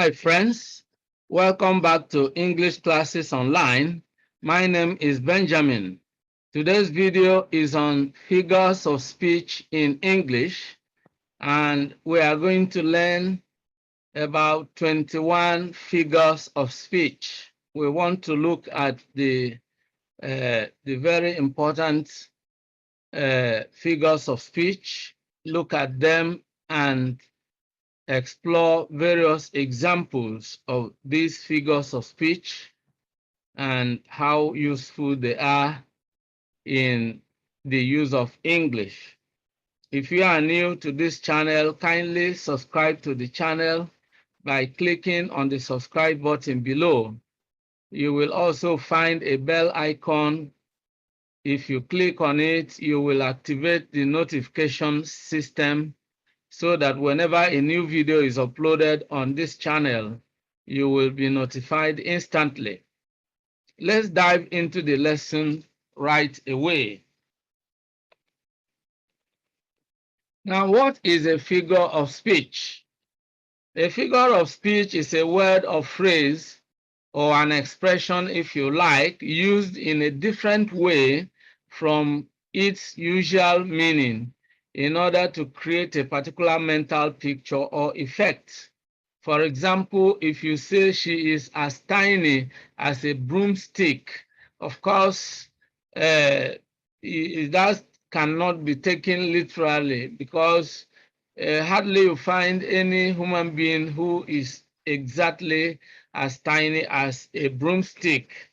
Hi friends, welcome back to English Classes Online. My name is Benjamin. Today's video is on figures of speech in English, and we are going to learn about 21 figures of speech. We want to look at the very important figures of speech, look at them and explore various examples of these figures of speech and how useful they are in the use of English. If you are new to this channel, kindly subscribe to the channel by clicking on the subscribe button below. You will also find a bell icon. If you click on it, you will activate the notification system so that whenever a new video is uploaded on this channel, you will be notified instantly. Let's dive into the lesson right away. Now, what is a figure of speech? A figure of speech is a word or phrase or an expression, if you like, used in a different way from its usual meaning in order to create a particular mental picture or effect. For example, if you say she is as tiny as a broomstick, of course, that cannot be taken literally because hardly you find any human being who is exactly as tiny as a broomstick.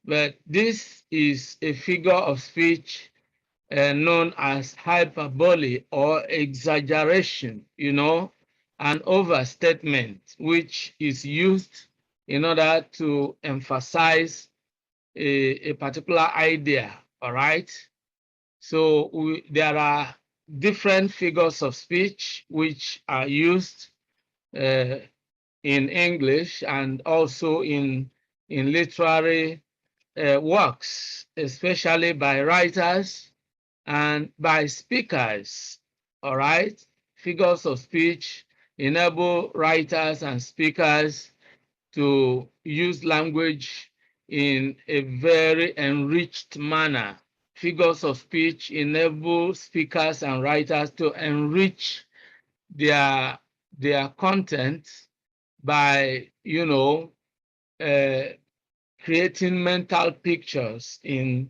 But this is a figure of speech known as hyperbole or exaggeration, an overstatement, which is used in order to emphasize a particular idea, all right? So there are different figures of speech which are used in English and also in literary works, especially by writers and by speakers, all right? Figures of speech enable writers and speakers to use language in a very enriched manner. Figures of speech enable speakers and writers to enrich their content by, creating mental pictures in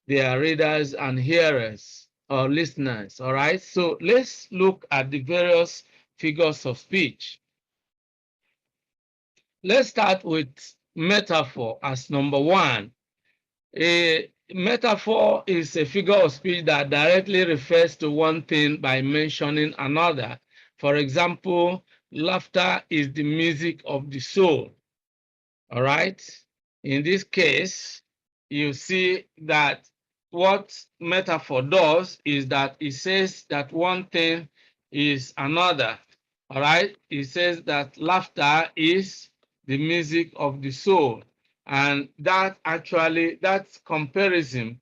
their readers and hearers or listeners, all right? So let's look at the various figures of speech. Let's start with metaphor as number one. A metaphor is a figure of speech that directly refers to one thing by mentioning another. For example, laughter is the music of the soul, all right? In this case, you see that what metaphor does is that it says that one thing is another, all right? It says that laughter is the music of the soul. And that comparison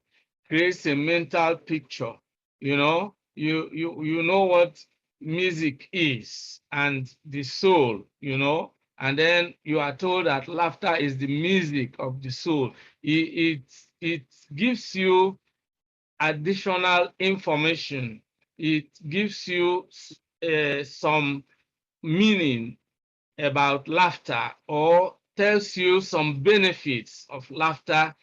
creates a mental picture. You know what music is and the soul, and then you are told that laughter is the music of the soul. It gives you additional information. It gives you some meaning about laughter or tells you some benefits of laughter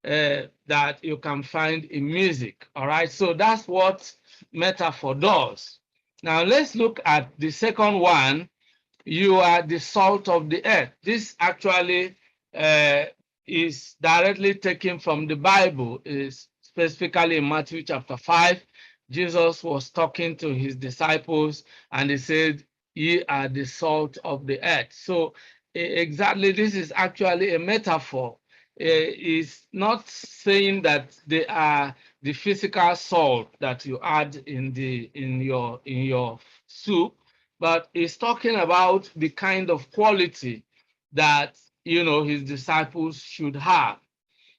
that you can find in music. All right, so that's what metaphor does. Now let's look at the second one. You are the salt of the earth. This actually is directly taken from the Bible, is specifically in Matthew chapter 5. Jesus was talking to his disciples and he said, ye are the salt of the earth. So exactly, this is actually a metaphor. It's not saying that they are the physical salt that you add in your soup, but it's talking about the kind of quality that his disciples should have.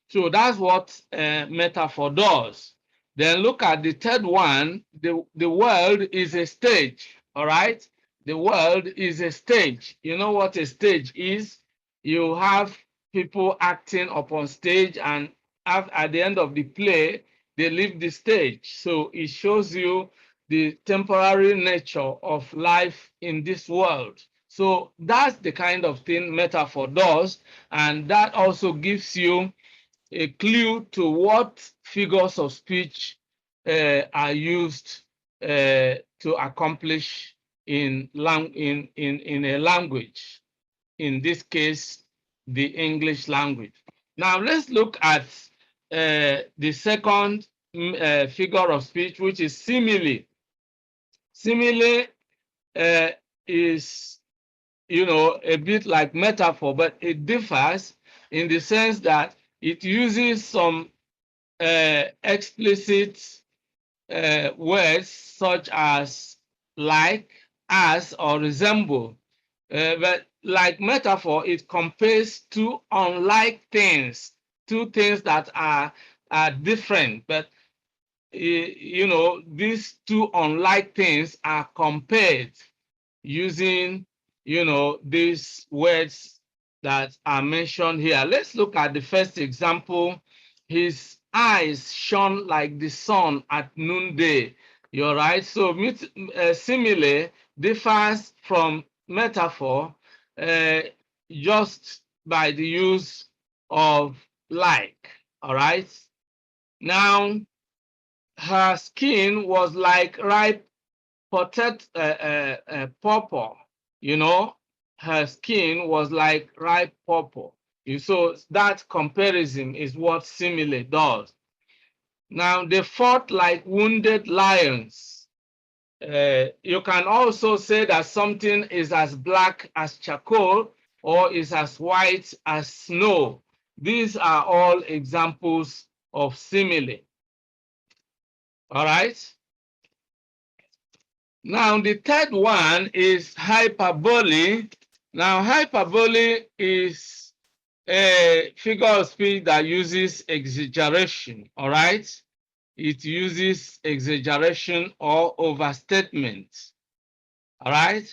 So that's what metaphor does. Then look at the third one. The world is a stage, all right? the world is a stage. You know what a stage is? You have people acting upon stage, and at the end of the play, they leave the stage. So it shows you the temporary nature of life in this world. So that's the kind of thing metaphor does, and that also gives you a clue to what figures of speech are used to accomplish in a language, in this case, the English language. Now let's look at the second figure of speech, which is simile. Simile is, you know, a bit like metaphor, but it differs in the sense that it uses some explicit words such as like, as, or resemble. But like metaphor, it compares two unlike things, two things that are different. But you know, these two unlike things are compared using, you know, these words that are mentioned here. Let's look at the first example. His eyes shone like the sun at noonday. You're right. So simile differs from metaphor just by the use of like. All right. Now, her skin was like ripe purple. You know, her skin was like ripe purple. So that comparison is what simile does. Now they fought like wounded lions. You can also say that something is as black as charcoal or is as white as snow. These are all examples of simile. All right. Now, the third one is hyperbole. Now, hyperbole is a figure of speech that uses exaggeration, all right? It uses exaggeration or overstatement, all right?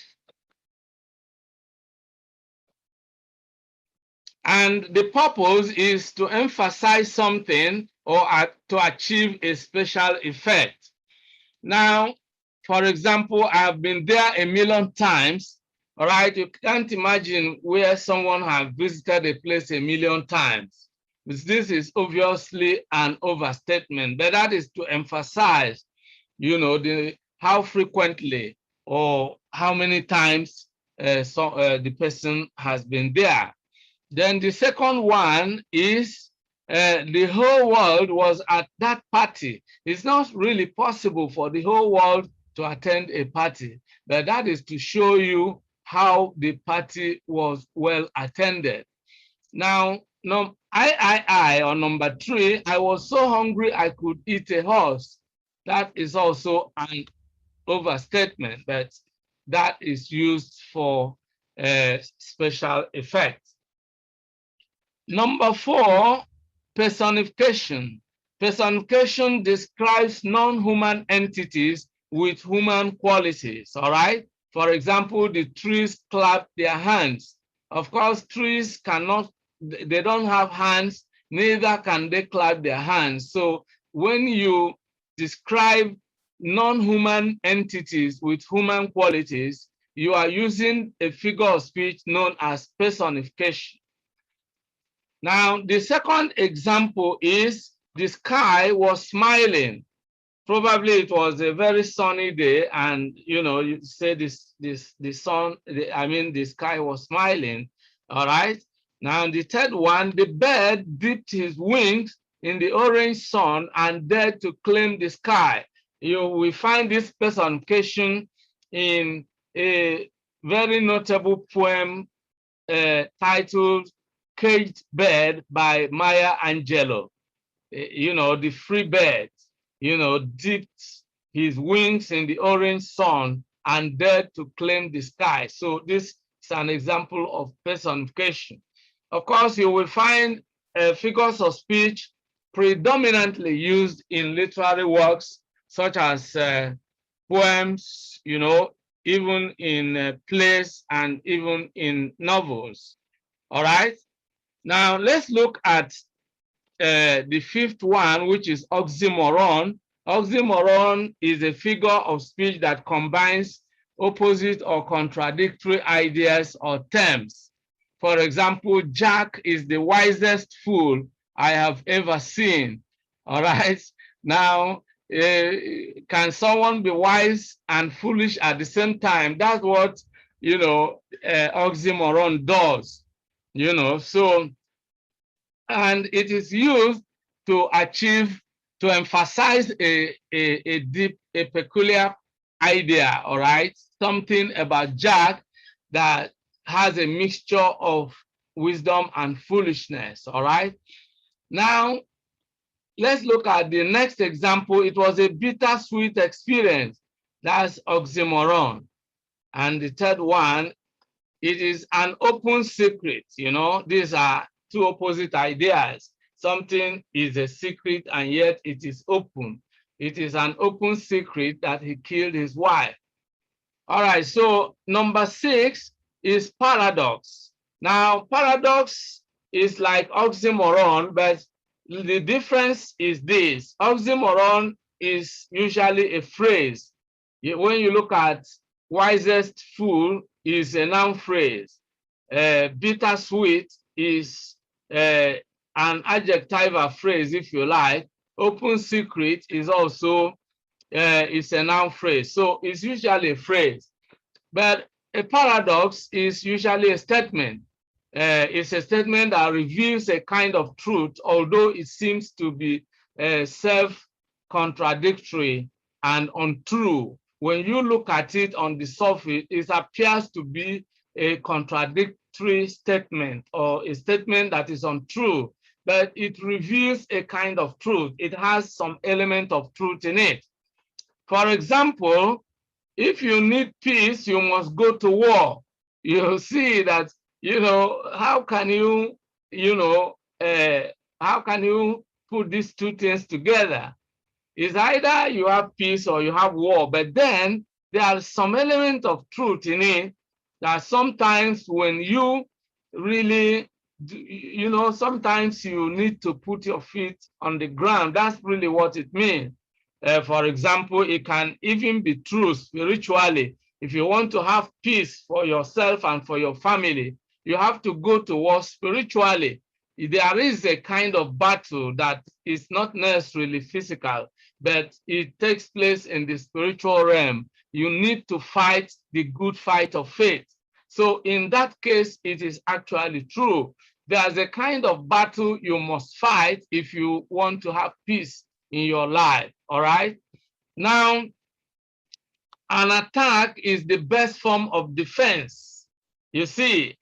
And the purpose is to emphasize something or to achieve a special effect. Now, for example, I've been there a million times. All right, you can't imagine where someone has visited a place a million times. This is obviously an overstatement, but that is to emphasize, you know, how frequently or how many times the person has been there. Then the second one is the whole world was at that party. It's not really possible for the whole world to attend a party, but that is to show you how the party was well attended. Now, or number three, I was so hungry I could eat a horse. That is also an overstatement, but that is used for special effect. Number four, personification. Personification describes non-human entities with human qualities, all right? For example, the trees clap their hands. Of course, trees cannot, they don't have hands, neither can they clap their hands. So when you describe non-human entities with human qualities, you are using a figure of speech known as personification. Now, the second example is the sky was smiling. Probably it was a very sunny day, and you know, you say the sky was smiling. All right. Now, the third one, the bird dipped his wings in the orange sun and dared to claim the sky. You will find this personification in a very notable poem titled Caged Bird by Maya Angelou. You know, the free bird, you know, dipped his wings in the orange sun and dared to claim the sky. So this is an example of personification. Of course, you will find figures of speech predominantly used in literary works such as poems, you know, even in plays and even in novels. All right. Now let's look at the fifth one, which is oxymoron. Oxymoron is a figure of speech that combines opposite or contradictory ideas or terms. For example, Jack is the wisest fool I have ever seen. All right. Now, can someone be wise and foolish at the same time? That's what, oxymoron does, so, and it is used to achieve, to emphasize a peculiar idea, all right? Something about Jack that has a mixture of wisdom and foolishness, all right? Now, let's look at the next example. It was a bittersweet experience. That's oxymoron. And the third one, it is an open secret. These are two opposite ideas. Something is a secret and yet it is open. It is an open secret that he killed his wife. All right, so number 6 is paradox. Now, paradox is like oxymoron, but the difference is this. Oxymoron is usually a phrase. When you look at wisest fool is a noun phrase. Bittersweet is an adjective phrase, if you like. Open secret is also is a noun phrase. So it's usually a phrase. But a paradox is usually a statement. It's a statement that reveals a kind of truth, although it seems to be self-contradictory and untrue. When you look at it on the surface, it appears to be a contradictory statement or a statement that is untrue, but it reveals a kind of truth. It has some element of truth in it. For example, if you need peace, you must go to war. You see that, how can you, how can you put these two things together? It's either you have peace or you have war, but then there are some element of truth in it that sometimes when you really, sometimes you need to put your feet on the ground. That's really what it means. For example, it can even be true spiritually. If you want to have peace for yourself and for your family, you have to go to war spiritually. There is a kind of battle that is not necessarily physical, but it takes place in the spiritual realm. You need to fight the good fight of faith. So in that case, it is actually true. There's a kind of battle you must fight if you want to have peace in your life, all right? Now, an attack is the best form of defense. You see,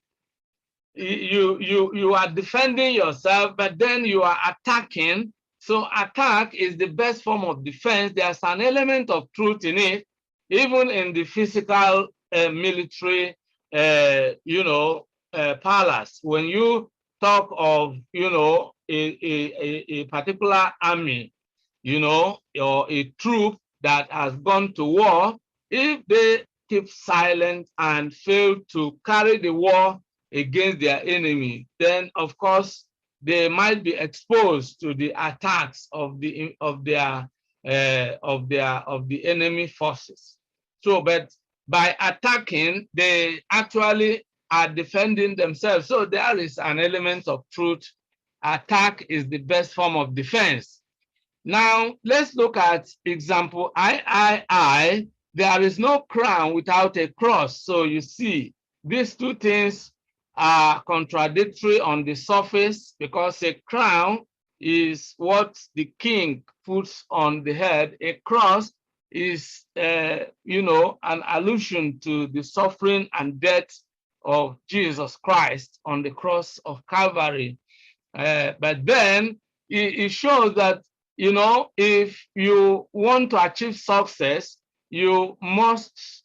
you are defending yourself, but then you are attacking. So attack is the best form of defense. There's an element of truth in it, even in the physical military, palace. When you talk of, a particular army, or a troop that has gone to war, if they keep silent and fail to carry the war against their enemy, then of course they might be exposed to the attacks of the enemy forces. So, but by attacking, they actually are defending themselves. So there is an element of truth. Attack is the best form of defense. Now let's look at example I. There is no crown without a cross. So you see, these two things are contradictory on the surface, because a crown is what the king puts on the head. A cross is, an allusion to the suffering and death of Jesus Christ on the cross of Calvary. But then it shows that, if you want to achieve success, you must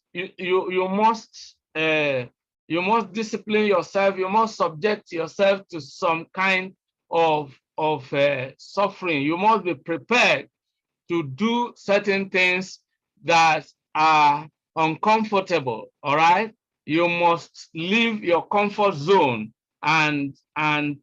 discipline yourself. You must subject yourself to some kind of suffering. You must be prepared to do certain things that are uncomfortable, all right? You must leave your comfort zone and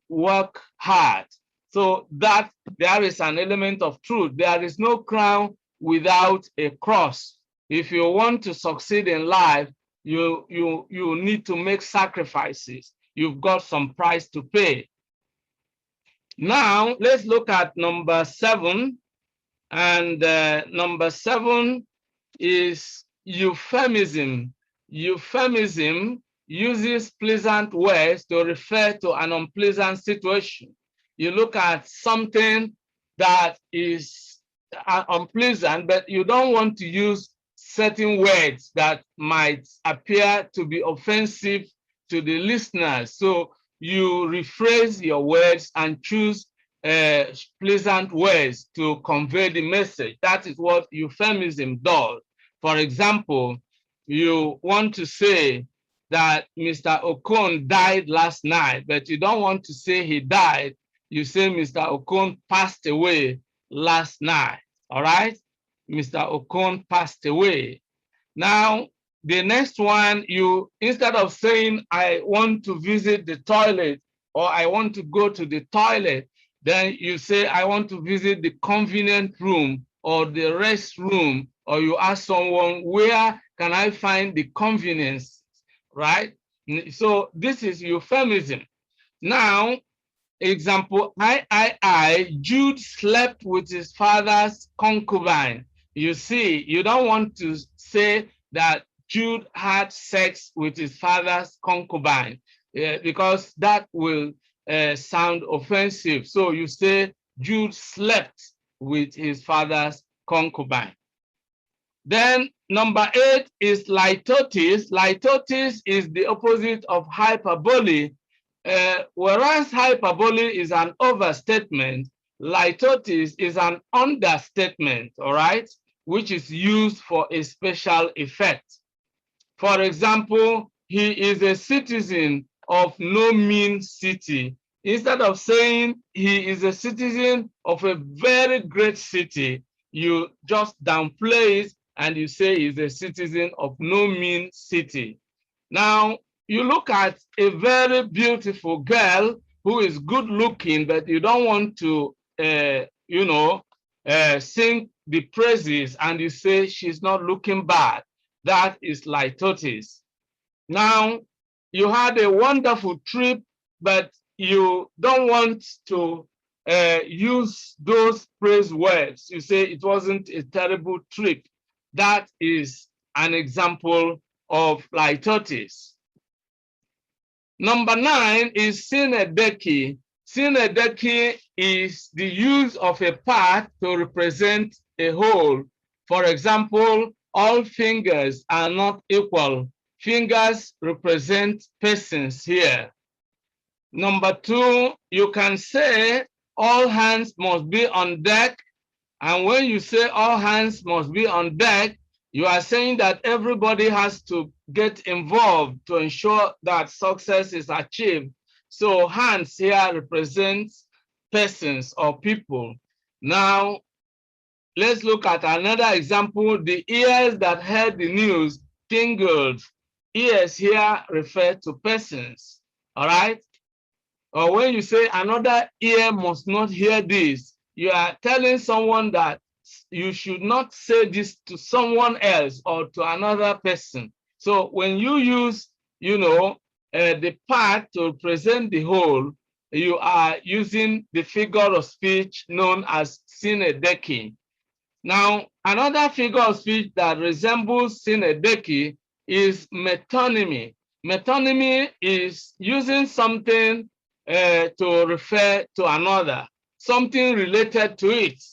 work hard. So that there is an element of truth. There is no crown without a cross. If you want to succeed in life, you need to make sacrifices. You've got some price to pay. Now, let's look at number 7. And number 7 is euphemism. Euphemism uses pleasant words to refer to an unpleasant situation. You look at something that is unpleasant, but you don't want to use certain words that might appear to be offensive to the listeners. So you rephrase your words and choose pleasant words to convey the message. That is what euphemism does. For example, you want to say that Mr. Okon died last night, but you don't want to say he died. You say Mr. Okon passed away last night, all right? Mr. Okon passed away. Now, the next one, you, instead of saying, I want to visit the toilet or I want to go to the toilet, then you say, I want to visit the convenient room or the rest room, or you ask someone, where can I find the convenience, right? So this is euphemism. Now, example, Jude slept with his father's concubine. You see, you don't want to say that Jude had sex with his father's concubine because that will sound offensive. So you say Jude slept with his father's concubine. Then number 8 is litotes. Litotes is the opposite of hyperbole. Whereas hyperbole is an overstatement, litotes is an understatement, all right, which is used for a special effect. For example, he is a citizen of no mean city. Instead of saying he is a citizen of a very great city, you just downplay it and you say he's a citizen of no mean city. Now, you look at a very beautiful girl who is good looking, but you don't want to, sing the praises and you say she's not looking bad. That is litotes. Now, you had a wonderful trip, but you don't want to use those praise words. You say it wasn't a terrible trip. That is an example of litotes. Number 9 is Cinebecky. Cinebecky is the use of a part to represent a whole. For example, all fingers are not equal. Fingers represent persons here. Number 2, you can say all hands must be on deck. And when you say all hands must be on deck, you are saying that everybody has to get involved to ensure that success is achieved. So hands here represents persons or people. Now, let's look at another example. The ears that heard the news tingled. Ears here refer to persons, all right? Or when you say another ear must not hear this, you are telling someone that you should not say this to someone else or to another person. So when you use, the part to present the whole, you are using the figure of speech known as Cinebecky. Now, another figure of speech that resembles Cinebecky is metonymy. Metonymy is using something to refer to another, something related to it.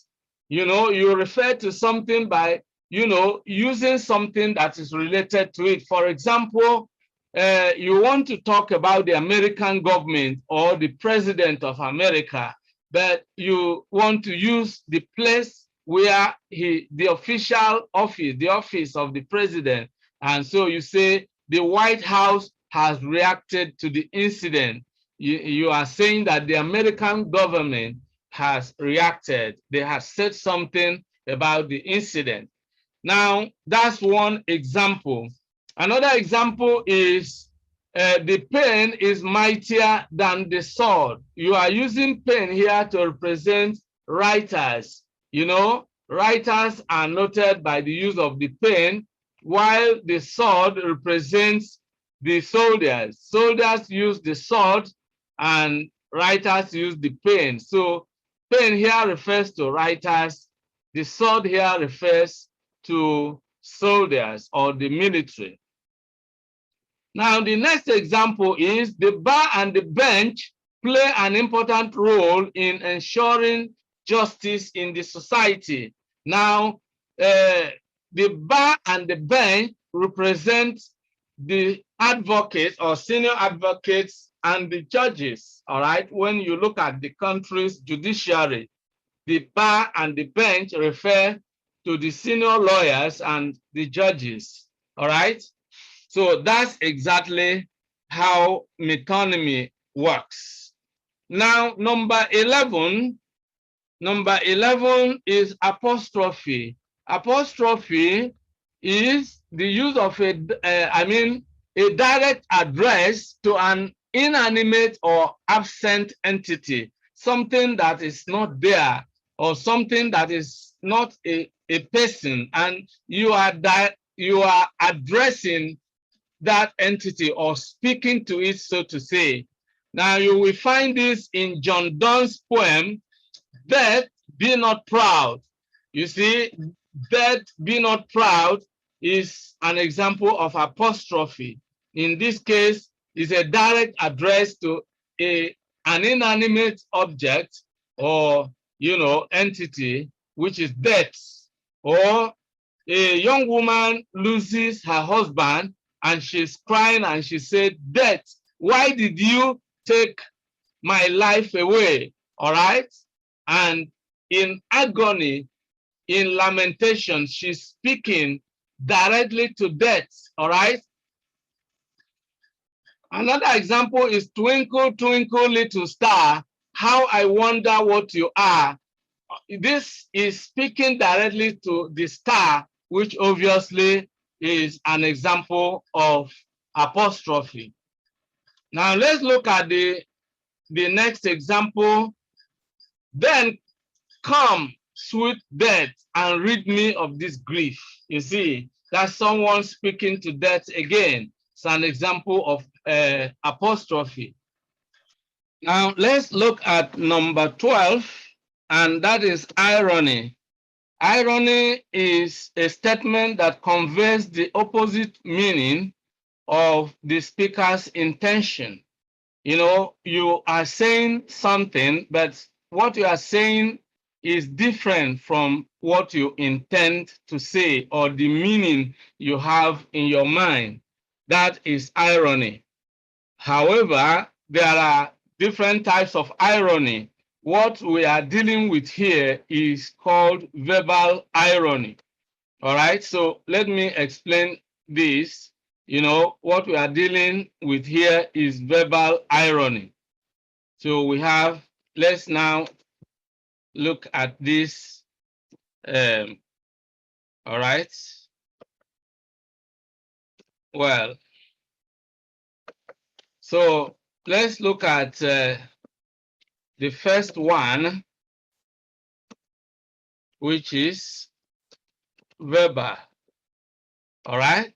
You refer to something by, using something that is related to it. For example, you want to talk about the American government or the president of America, but you want to use the place where the official office, the office of the president. And so you say the White House has reacted to the incident. You are saying that the American government has reacted. They have said something about the incident. Now, that's one example. Another example is the pen is mightier than the sword. You are using pen here to represent writers. You know, writers are noted by the use of the pen, while the sword represents the soldiers. Soldiers use the sword and writers use the pen. So pen here refers to writers. The sword here refers to soldiers or the military. Now, the next example is the bar and the bench play an important role in ensuring justice in the society. Now, the bar and the bench represent the advocates or senior advocates and the judges, all right? When you look at the country's judiciary, the bar and the bench refer to the senior lawyers and the judges, all right? So that's exactly how metonymy works. Now, number 11 is apostrophe. Apostrophe is the use of a direct address to an inanimate or absent entity, something that is not there or something that is not a person, and you are addressing that entity or speaking to it, so to say. Now, you will find this in John Donne's poem, Death, Be Not Proud. You see, Death, Be Not Proud is an example of apostrophe. In this case, is a direct address to an inanimate object or, entity, which is death. Or a young woman loses her husband and she's crying and she said, "Death, why did you take my life away?" All right. And in agony, in lamentation, she's speaking directly to death. All right. Another example is "Twinkle, twinkle, little star, how I wonder what you are." This is speaking directly to the star, which obviously is an example of apostrophe. Now let's look at the next example. Then come, sweet death, and rid me of this grief. You see, that's someone speaking to death again. It's an example of apostrophe. Now let's look at number 12, and that is irony. Irony is a statement that conveys the opposite meaning of the speaker's intention. You are saying something, but what you are saying is different from what you intend to say or the meaning you have in your mind. That is irony. However, there are different types of irony. What we are dealing with here is called verbal irony. All right, so let me explain this. What we are dealing with here is verbal irony. So let's now look at this. All right. Well, so let's look at the first one, which is verbal. All right.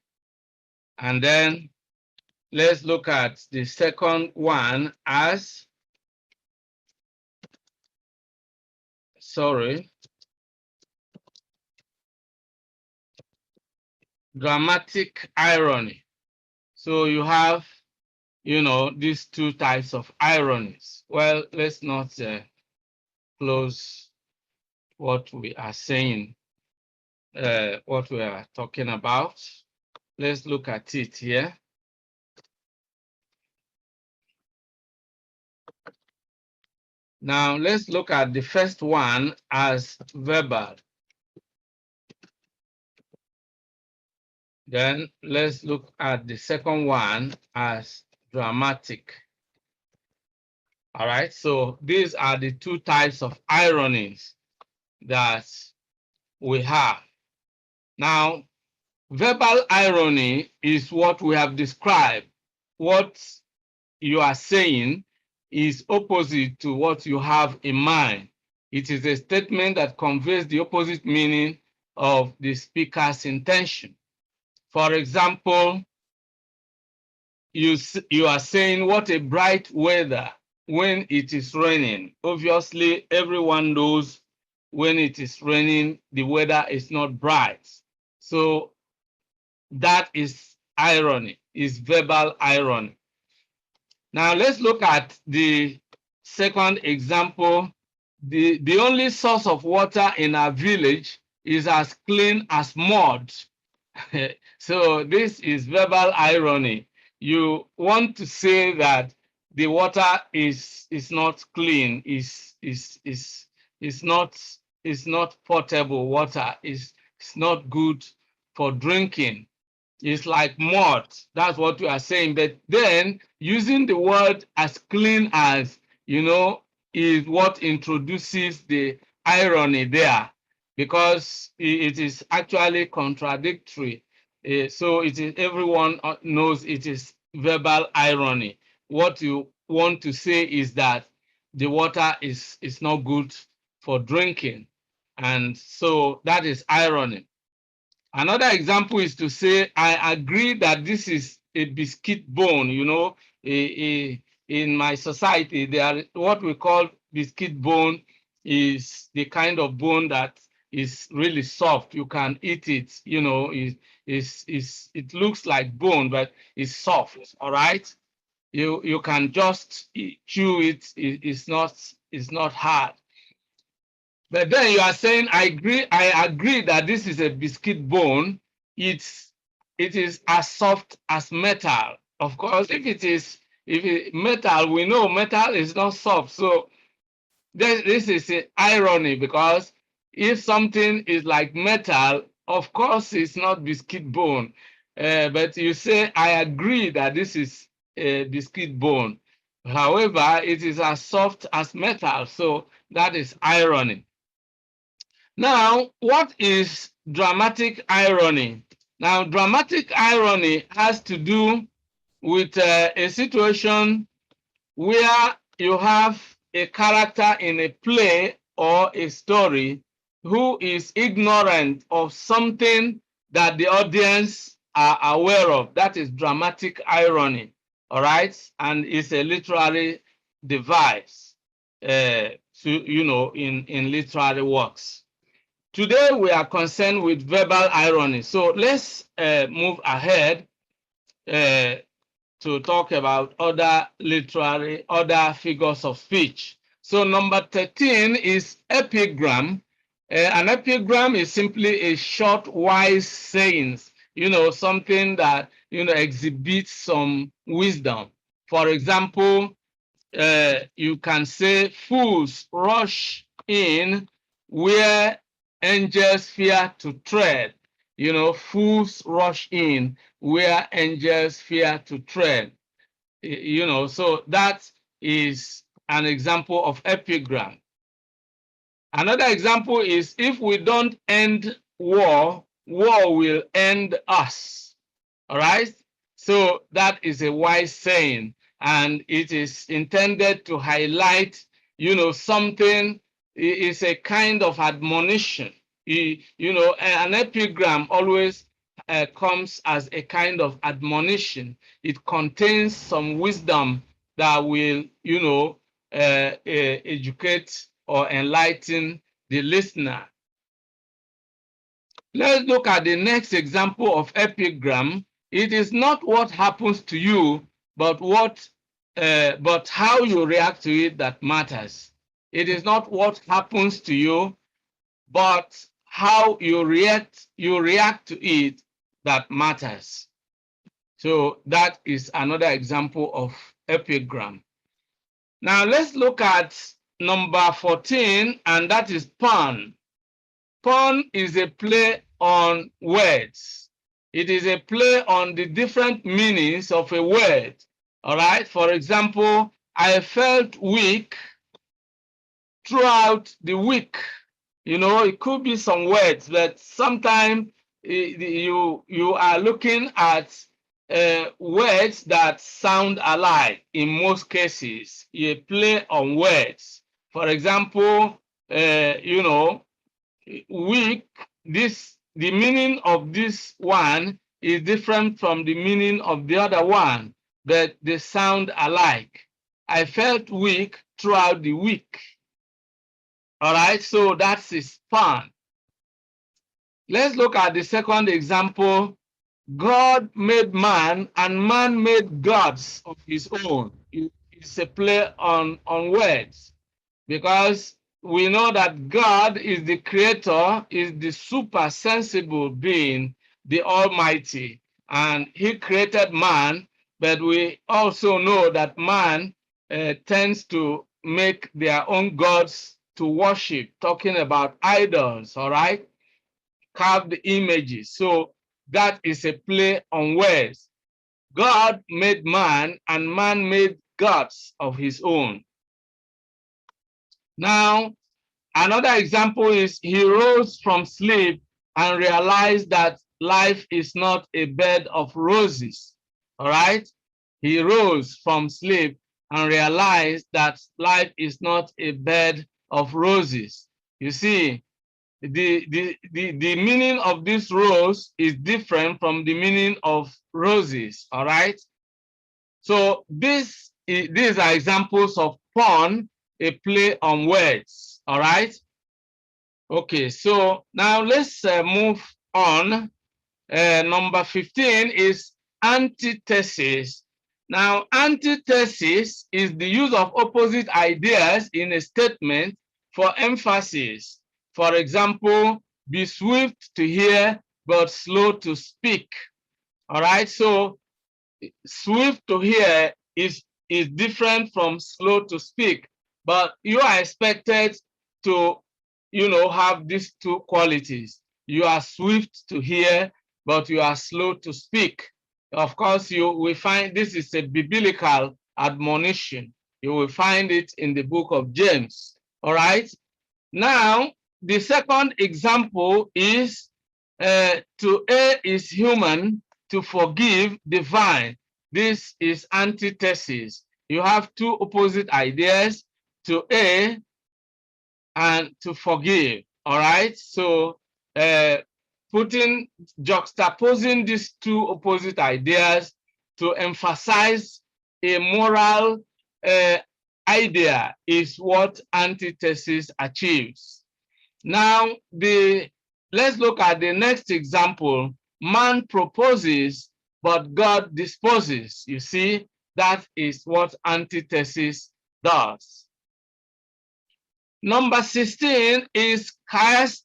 And then let's look at the second one as, dramatic irony. So you have, these two types of ironies. Well, let's not close what we are saying, what we are talking about. Let's look at it here. Now, let's look at the first one as verbal. Then let's look at the second one as dramatic. All right, so these are the two types of ironies that we have. Now, verbal irony is what we have described. What you are saying is opposite to what you have in mind. It is a statement that conveys the opposite meaning of the speaker's intention. For example, you are saying, what a bright weather when it is raining. Obviously, everyone knows when it is raining, the weather is not bright. So that is irony, is verbal irony. Now let's look at the second example. The only source of water in our village is as clean as mud. So this is verbal irony. You want to say that the water is not clean, is not potable water, is not good for drinking. It's like mud. That's what we are saying. But then using the word as clean as, is what introduces the irony there, because it is actually contradictory. So it is, everyone knows it is verbal irony. What you want to say is that the water is not good for drinking. And so that is irony. Another example is to say, I agree that this is a biscuit bone. In my society, there are what we call biscuit bone is the kind of bone that is really soft. You can eat it, it looks like bone, but it's soft, all right? You can just chew it, it's not hard. But then you are saying, I agree that this is a biscuit bone. It is as soft as metal. Of course, if it is metal, we know metal is not soft. So this is an irony, because if something is like metal, of course it's not biscuit bone. But you say, I agree that this is a biscuit bone. However, it is as soft as metal. So that is irony. Now, what is dramatic irony? Now, dramatic irony has to do with a situation where you have a character in a play or a story who is ignorant of something that the audience are aware of. That is dramatic irony, all right? And it's a literary device, in literary works. Today, we are concerned with verbal irony. So let's move ahead to talk about other figures of speech. So number 13 is epigram. An epigram is simply a short, wise sayings, something that, exhibits some wisdom. For example, you can say, fools rush in where angels fear to tread. Fools rush in where angels fear to tread. So that is an example of epigram. Another example is, if we don't end war, war will end us. All right? So that is a wise saying, and it is intended to highlight, something. Is a kind of admonition. An epigram always comes as a kind of admonition. It contains some wisdom that will, educate or enlighten the listener. Let's look at the next example of epigram. It is not what happens to you, but how you react to it that matters. It is not what happens to you, but how you react to it that matters. So that is another example of epigram. Now let's look at number 14, and that is pun. Pun is a play on words. It is a play on the different meanings of a word. All right. For example, I felt weak throughout the week. It could be some words, but sometimes you are looking at words that sound alike in most cases. You play on words. For example, you know, weak, the meaning of this one is different from the meaning of the other one, but they sound alike. I felt weak throughout the week. All right, so that's is fun. Let's look at the second example. God made man and man made gods of his own. It's a play on words, because we know that God is the creator, is the super sensible being, the Almighty, and he created man, but we also know that man tends to make their own gods to worship, talking about idols, all right? Carved images. So that is a play on words. God made man and man made gods of his own. Now, another example is he rose from sleep and realized that life is not a bed of roses. All right? He rose from sleep and realized that life is not a bed of roses. You see, the meaning of this rose is different from the meaning of roses. All right? So these are examples of pun, a play on words. All right? Okay, so now let's move on. Number 15 is antithesis. Now, antithesis is the use of opposite ideas in a statement for emphasis. For example, be swift to hear, but slow to speak. All right, so swift to hear is different from slow to speak, but you are expected to, you know, have these two qualities. You are swift to hear, but you are slow to speak. Of course, you will find this is a biblical admonition. You will find it in the book of James. All right. Now, the second example is to err is human, to forgive divine. This is antithesis. You have two opposite ideas, to err and to forgive. All right. So juxtaposing these two opposite ideas to emphasize a moral idea is what antithesis achieves. Now, let's look at the next example. Man proposes, but God disposes. You see, that is what antithesis does. Number 16 is chiasmus.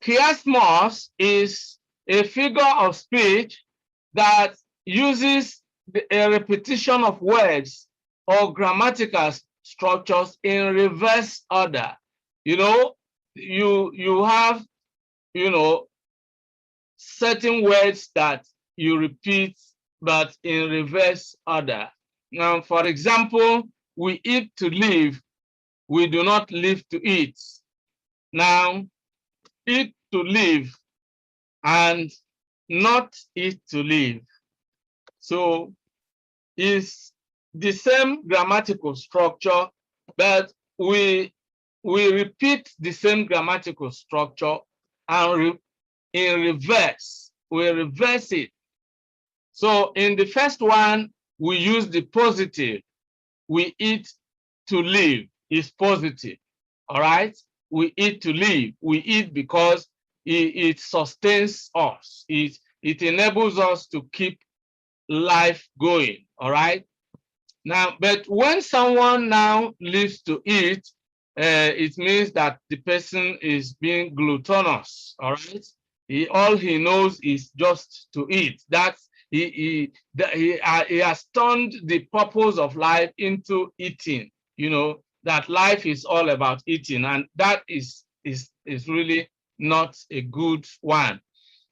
Chiasmus is a figure of speech that uses a repetition of words or grammatical structures in reverse order. You know, you have, you know, certain words that you repeat, but in reverse order. Now, for example, we eat to live, we do not live to eat. Now, eat to live and not eat to live. So it's the same grammatical structure, but we repeat the same grammatical structure and in reverse. We reverse it. So in the first one, we use the positive. We eat to live is positive. All right? We eat to live. We eat because it sustains us. It enables us to keep life going. All right? Now, but when someone now lives to eat, it means that the person is being gluttonous. All right? All he knows is just to eat. That's he has turned the purpose of life into eating. You know that life is all about eating, and that is really not a good one.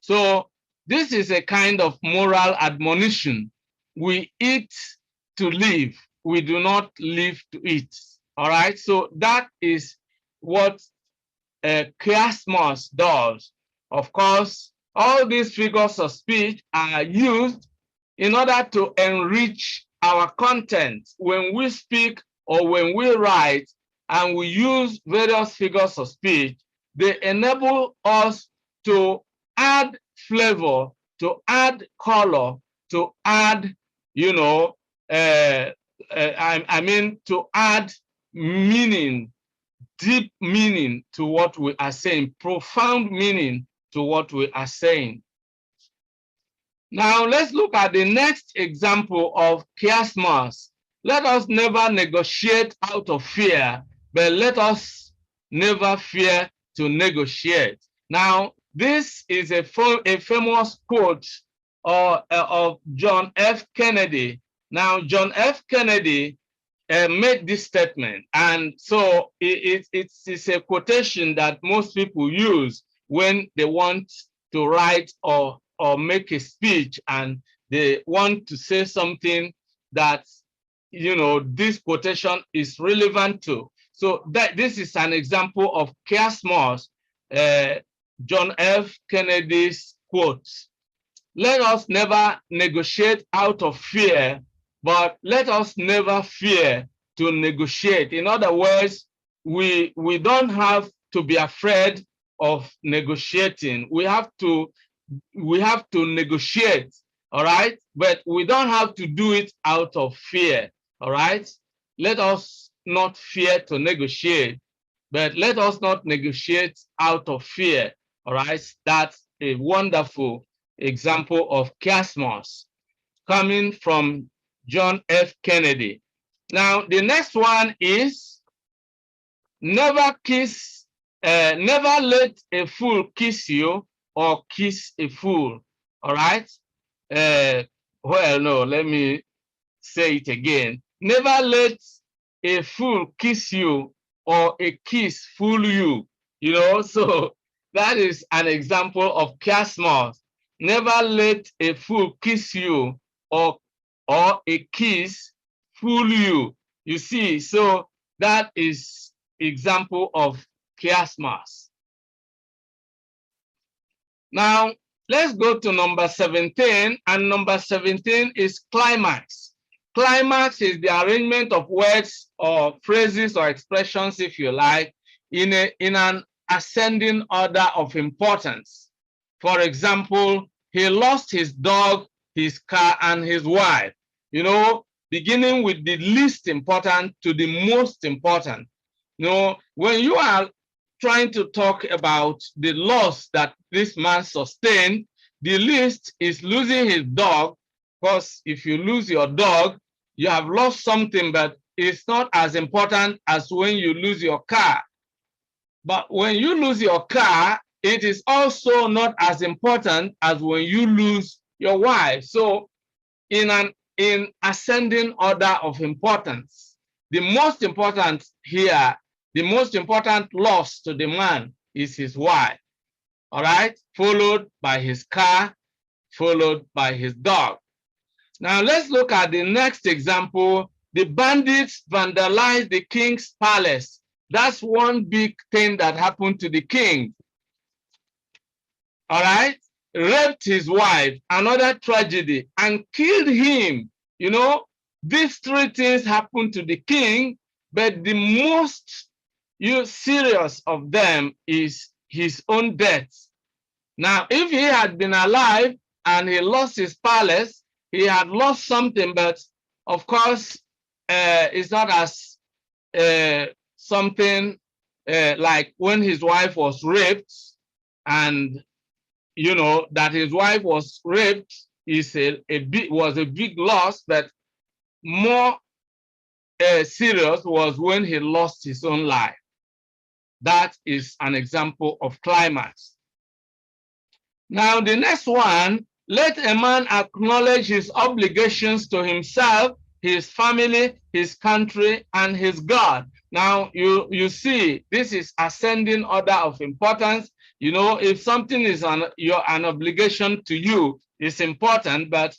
So this is a kind of moral admonition. We eat to live. We do not live to eat. All right. So that is what chiasmus does. Of course, all these figures of speech are used in order to enrich our content when we speak or when we write, and we use various figures of speech. They enable us to add flavor, to add color, to add, you know, I mean, to add meaning, deep meaning to what we are saying, profound meaning to what we are saying. Now, let's look at the next example of chiasmus. Let us never negotiate out of fear, but let us never fear to negotiate. Now, this is a famous quote of John F. Kennedy. Now, John F. Kennedy made this statement, and so it's a quotation that most people use when they want to write or make a speech, and they want to say something that, you know, this quotation is relevant to. So that this is an example of chiasmus, John F. Kennedy's quote. Let us never negotiate out of fear, but let us never fear to negotiate. In other words, we don't have to be afraid of negotiating. We have to negotiate, all right? But we don't have to do it out of fear, all right? Let us not fear to negotiate, but let us not negotiate out of fear, all right? That's a wonderful example of chiasmus coming from John F. Kennedy. Now, the next one is never let a fool kiss you or kiss a fool. All right. Well, no, let me say it again. Never let a fool kiss you or a kiss fool you. You know, so that is an example of chiasmus. Never let a fool kiss you or a kiss fool you. You see, so that is example of chiasmus. Now, let's go to number 17, and number 17 is climax. Climax is the arrangement of words or phrases or expressions, if you like, in an ascending order of importance. For example, he lost his dog, his car, and his wife. You know, beginning with the least important to the most important. You know, when you are trying to talk about the loss that this man sustained, the least is losing his dog, because if you lose your dog, you have lost something, but it's not as important as when you lose your car. But when you lose your car, it is also not as important as when you lose your wife. So in ascending order of importance, the most important here, the most important loss to the man is his wife, all right? Followed by his car, followed by his dog. Now let's look at the next example. The bandits vandalized the king's palace. That's one big thing that happened to the king. All right? Raped his wife, another tragedy, and killed him. You know, these three things happened to the king, but the most serious of them is his own death. Now, if he had been alive and he lost his palace, he had lost something, but of course, it's not as something like when his wife was raped, and you know that his wife was raped was a big loss, but more serious was when he lost his own life. That is an example of climax. Now, the next one, let a man acknowledge his obligations to himself, his family, his country, and his God. Now, you see, this is ascending order of importance. You know, if something is an obligation to you, it's important, but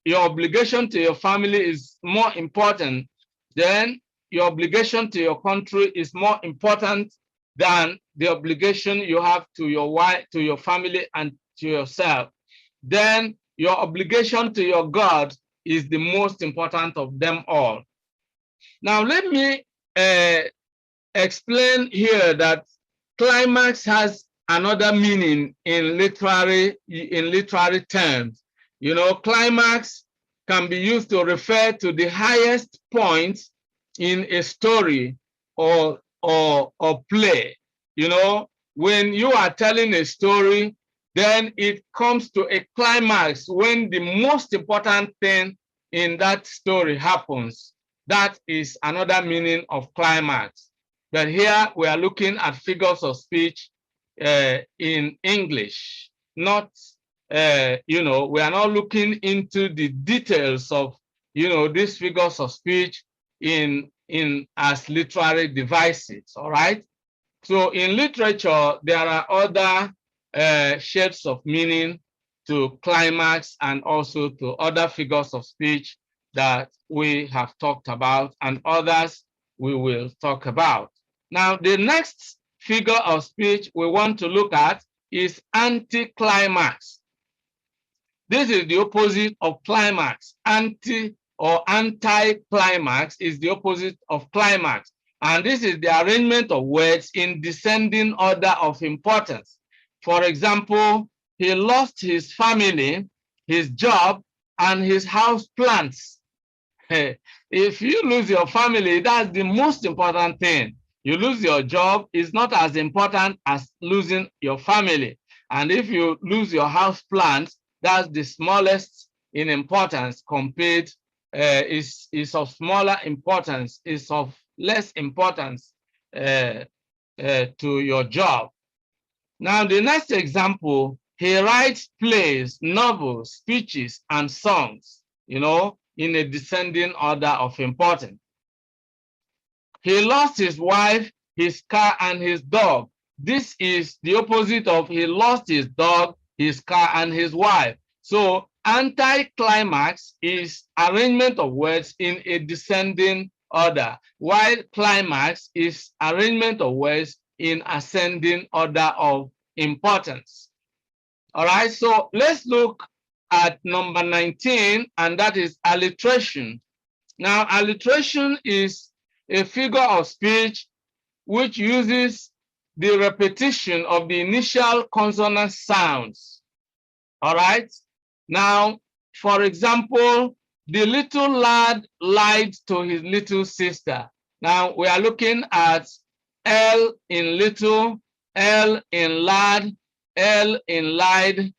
your obligation to your family is more important, then your obligation to your country is more important, than the obligation you have to your wife, to your family, and to yourself, then your obligation to your God is the most important of them all. Now, let me explain here that climax has another meaning in literary terms. You know, climax can be used to refer to the highest point in a story or play. You know, when you are telling a story, then it comes to a climax when the most important thing in that story happens. That is another meaning of climax. But here we are looking at figures of speech in English, not, you know, we are not looking into the details of, you know, these figures of speech in as literary devices, all right? So in literature, there are other shades of meaning to climax and also to other figures of speech that we have talked about and others we will talk about. Now, the next figure of speech we want to look at is anticlimax. This is the opposite of climax. Anti or anti-climax is the opposite of climax. And this is the arrangement of words in descending order of importance. For example, he lost his family, his job, and his house plants. If you lose your family, that's the most important thing. You lose your job, it's not as important as losing your family. And if you lose your house plants, that's the smallest in importance compared, is of smaller importance, is of less importance to your job. Now, the next example, he writes plays, novels, speeches, and songs, you know, in a descending order of importance. He lost his wife, his car, and his dog. This is the opposite of he lost his dog, his car, and his wife. So anticlimax is arrangement of words in a descending order, while climax is arrangement of words in ascending order of importance. All right, so let's look at number 19, and that is alliteration. Now, alliteration is a figure of speech which uses the repetition of the initial consonant sounds. All right. Now, for example, the little lad lied to his little sister. Now, we are looking at L in little, L in lad, L in lied,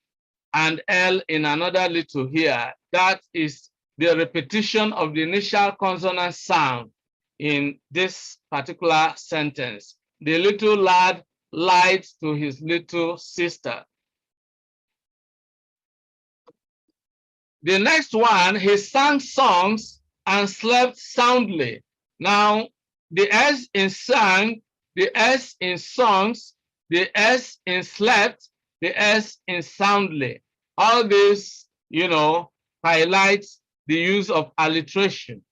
and L in another little here. That is the repetition of the initial consonant sound in this particular sentence. The little lad lied to his little sister. The next one, he sang songs and slept soundly. Now, the S in sang, the S in songs, the S in slept, the S in soundly. All this, you know, highlights the use of alliteration,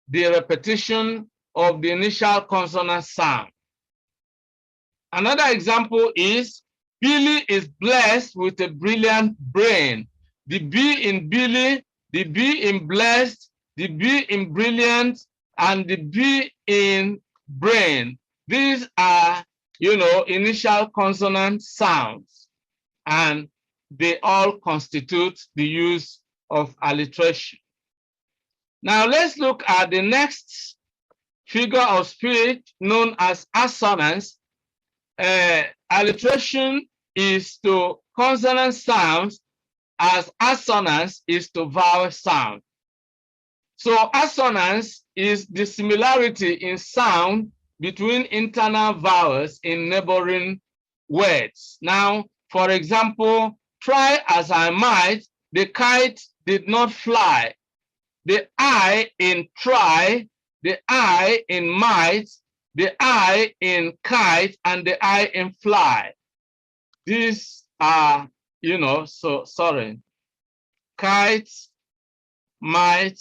the repetition of the initial consonant sound. Another example is Billy is blessed with a brilliant brain. The B in Billy, the B in blessed, the B in brilliant, and the B in brain. These are, you know, initial consonant sounds, and they all constitute the use of alliteration. Now let's look at the next figure of speech known as assonance. Alliteration is to consonant sounds as assonance is to vowel sound. So assonance is the similarity in sound between internal vowels in neighboring words. Now, for example, try as I might, the kite did not fly. The I in try, the I in might, the I in kite, and the I in fly. These are, you know, so sorry. Kite, might,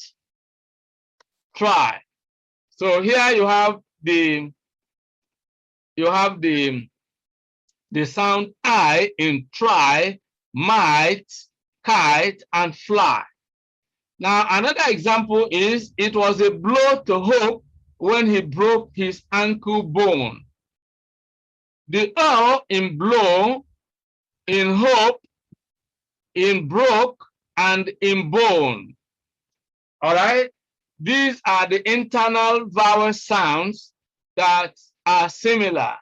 try. So here you have the you have the sound I in try, might, kite, and fly. Now, another example is it was a blow to hope when he broke his ankle bone. The in blow, in hope, in broke, and in bone. All right? These are the internal vowel sounds that are similar.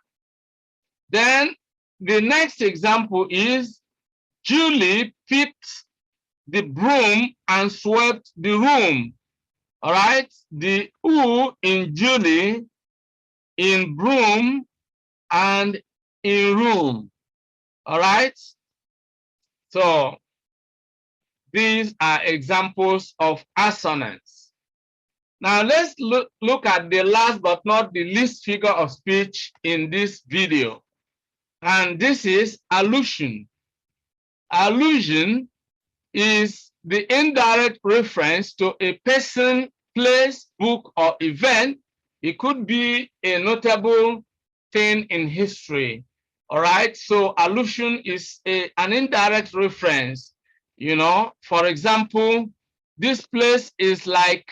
Then the next example is Julie picked the broom and swept the room. All right? The U in Julie, in broom, and in room. All right? So these are examples of assonance. Now let's look at the last but not the least figure of speech in this video. And this is allusion. Allusion is the indirect reference to a person, place, book, or event. It could be a notable thing in history. All right, so allusion is an indirect reference. You know, for example, this place is like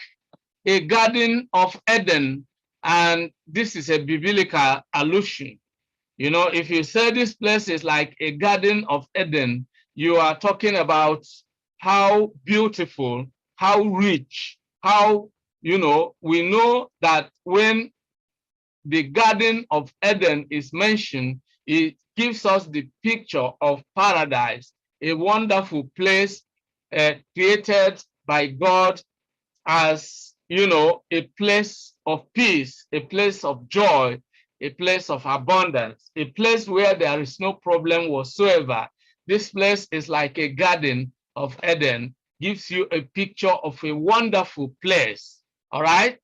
a garden of Eden, and this is a biblical allusion. You know, if you say this place is like a garden of Eden, you are talking about how beautiful, how rich, how, you know, we know that when the Garden of Eden is mentioned, it gives us the picture of paradise, a wonderful place created by God as, you know, a place of peace, a place of joy, a place of abundance, a place where there is no problem whatsoever. This place is like a garden of Eden, gives you a picture of a wonderful place. All right?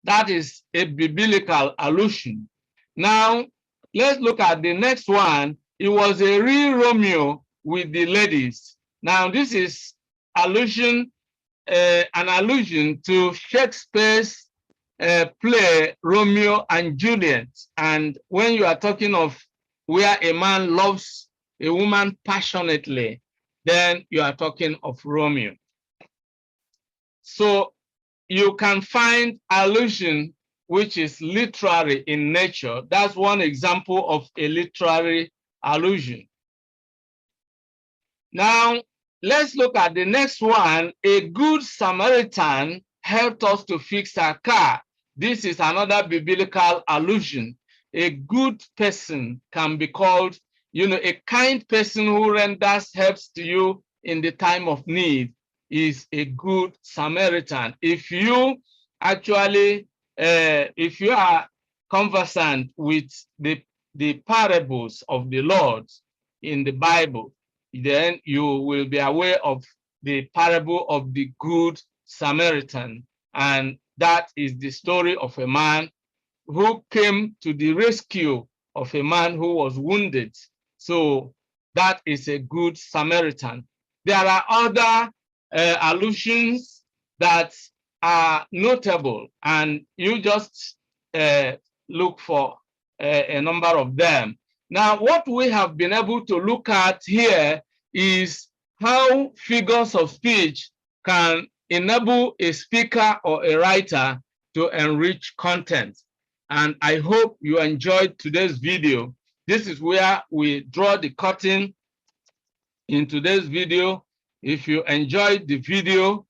That is a biblical allusion. Now, let's look at the next one. It was a real Romeo with the ladies. Now, this is allusion, an allusion to Shakespeare's play Romeo and Juliet. And when you are talking of where a man loves a woman passionately, then you are talking of Romeo. So you can find allusion which is literary in nature. That's one example of a literary allusion. Now, let's look at the next one. A good Samaritan helped us to fix our car. This is another biblical allusion. A good person can be called, you know, a kind person who renders helps to you in the time of need is a good Samaritan. If you actually, if you are conversant with the parables of the Lord in the Bible, then you will be aware of the parable of the Good Samaritan. And that is the story of a man who came to the rescue of a man who was wounded. So that is a Good Samaritan. There are other allusions that are notable, and you just look for a number of them. Now, what we have been able to look at here is how figures of speech can enable a speaker or a writer to enrich content. And I hope you enjoyed today's video. This is where we draw the curtain in today's video. If you enjoyed the video,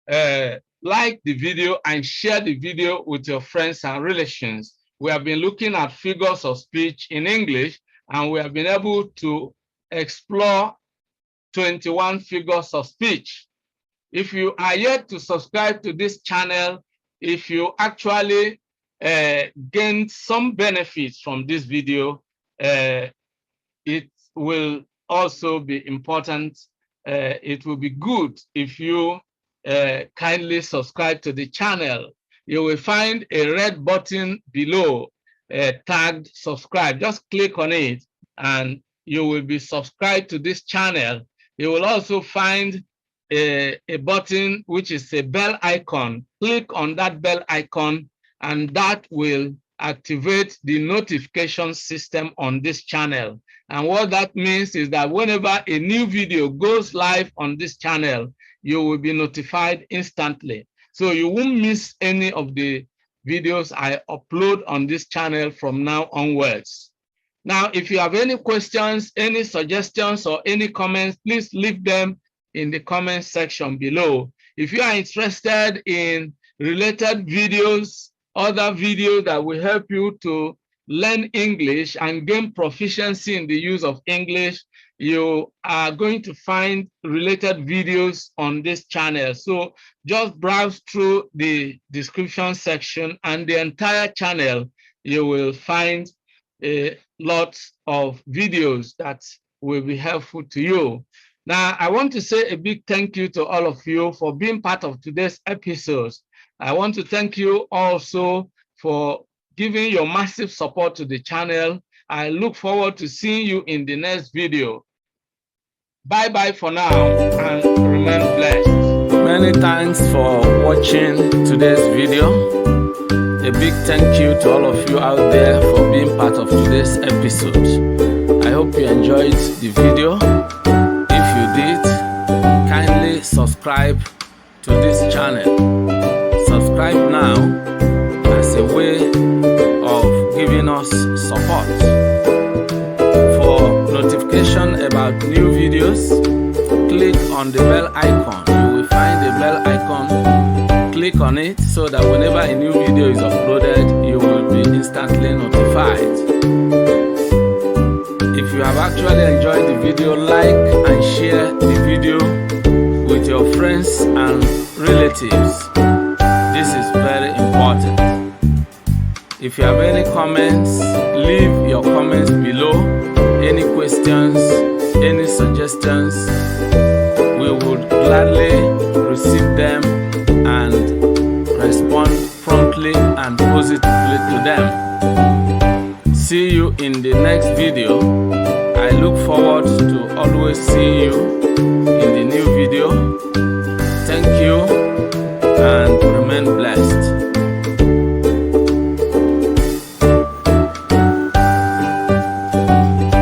like the video and share the video with your friends and relations. We have been looking at figures of speech in English, and we have been able to explore 21 figures of speech. If you are yet to subscribe to this channel, if you actually gain some benefits from this video, it will also be important. It will be good if you kindly subscribe to the channel. You will find a red button below tagged subscribe. Just click on it and you will be subscribed to this channel. You will also find a button which is a bell icon. Click on that bell icon and that will activate the notification system on this channel. And what that means is that whenever a new video goes live on this channel, you will be notified instantly. So you won't miss any of the videos I upload on this channel from now onwards. Now, if you have any questions, any suggestions, or any comments, please leave them in the comment section below. If you are interested in related videos, other videos that will help you to learn English and gain proficiency in the use of English, you are going to find related videos on this channel. So just browse through the description section and the entire channel. You will find a lot of videos that will be helpful to you. Now, I want to say a big thank you to all of you for being part of today's episode. I want to thank you also for giving your massive support to the channel. I look forward to seeing you in the next video. Bye-bye for now and remain blessed. Many thanks for watching today's video. A big thank you to all of you out there for being part of today's episode. I hope you enjoyed the video. If you did, kindly subscribe to this channel. Subscribe now as a way of giving us support. For notification about new videos, click on the bell icon. You will find the bell icon. Click on it so that whenever a new video is uploaded, you will be instantly notified. If you have actually enjoyed the video, like and share the video with your friends and relatives. This is very important. If you have any comments, leave your comments below. Any questions, any suggestions, we would gladly receive them and respond promptly and positively to them. See you in the next video. I look forward to always seeing you in